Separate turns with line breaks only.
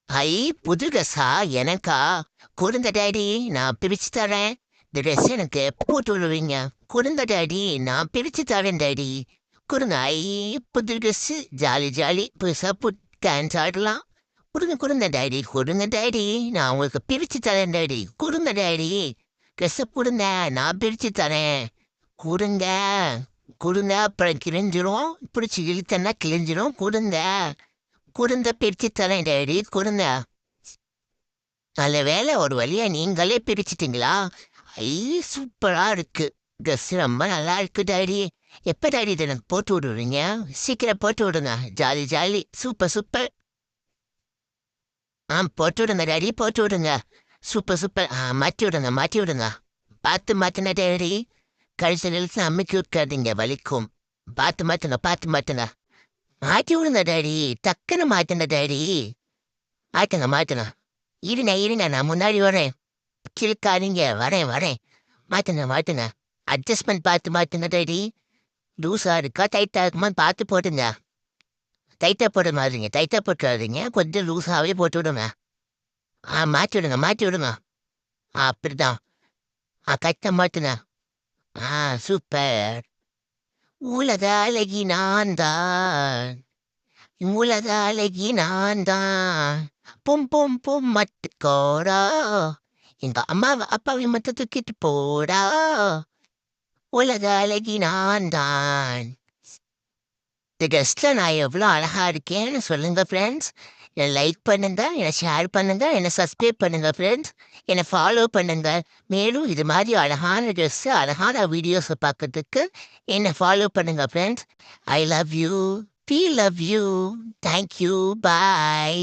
ஐ புது ட்ரெஸ்ஸா எனக்கா? கொடுங்க டாடி, நான் பிரிச்சு தரேன். இந்த ட்ரெஸ் எனக்கு எப்போ போட்டு விடுவீங்க? கொடுங்க டாடி, நான் பிரிச்சு தரேன் டாடி. கொடுங்க. புது ட்ரெஸ்ஸு, ஜாலி ஜாலி, புதுசா டான்ஸ் ஆடலாம். கொடுங்க கொடுங்க டாடி, கொடுங்க டாடி, நான் உங்களுக்கு பிரிச்சு தரேன் டாடி. கொடுங்க டாடி, ட்ரெஸ்ஸை கொடுங்க, நான் பிரிச்சு தரேன். கொடுங்க. கொடுங்க, அப்புறம் கிழிஞ்சிரும். பிடிச்சி இழுத்தன்னா கிழிஞ்சிரும். கொடுங்க. கொடுங்க, பிரிச்சு தரேன் டாடி, கொடுங்க. நல்ல வேளை ஒரு வழியா நீங்களே பிரிச்சிட்டீங்களா? ஐ சூப்பரா இருக்கு. ட்ரெஸ் ரொம்ப நல்லா இருக்கு டாடி. எப்ப டாடி இதை எனக்கு போட்டு விடுவீங்க? சீக்கிரம் போட்டு விடுங்க. Jolly jolly, super super. போட்டு விடுங்க டாடி, போட்டு விடுங்க. Super super. மாற்றி விடுங்க, மாற்றி விடுங்க. பார்த்து மாத்தின டாடி. கழுத்து நிறுத்தி அம்மிக்கி விட்காதீங்க, வலிக்கும். பார்த்து மாத்துங்க, பார்த்து மாத்துங்க. மாற்றி விடுங்க டாடி, டக்குன்னு மாத்துங்க டாடி. மாத்துங்க மாத்துங்க. இருங்க இருங்க, நான் முன்னாடி வரேன். கிழக்காதீங்க, வரேன் வரேன். மாத்துங்க மாத்துங்க. அட்ஜஸ்ட்மெண்ட் பார்த்து மாத்துங்க டாடி. லூஸா இருக்கா டைட்டா இருக்குமான்னு பார்த்து போட்டுங்க. டைட்டா போட மாதிரிங்க, டைட்டா போட்டுறாதீங்க, கொஞ்சம் லூஸாவே போட்டு விடுங்க. மாற்றி விடுங்க, மாற்றி விடுங்க. அப்படிதான். கரெக்டாக மாத்துங்க. சூப்பர். உலக அழகி நான் தான். உலக அழகி நான் தான். பொம் பொம் பொம் மட்டுக்கோடா. எங்க அம்மாவை அப்பாவை மட்டும் தூக்கிட்டு போடா. உலக அழகி நான் தான். இந்த கெஸ்ட்ல நான் எவ்வளோ அழகா இருக்கேன்னு சொல்லுங்க ஃப்ரெண்ட்ஸ். என்னை லைக் பண்ணுங்க, என்னை ஷேர் பண்ணுங்க, என்னை சப்ஸ்கிரைப் பண்ணுங்க ஃப்ரெண்ட்ஸ். என்னை ஃபாலோ பண்ணுங்க. மேலும் இது மாதிரி அழகான ட்ரெஸ்ஸு, அழகான வீடியோஸை பார்க்கறதுக்கு என்னை ஃபாலோ பண்ணுங்க friends. I love you. We love you. Thank you. Bye.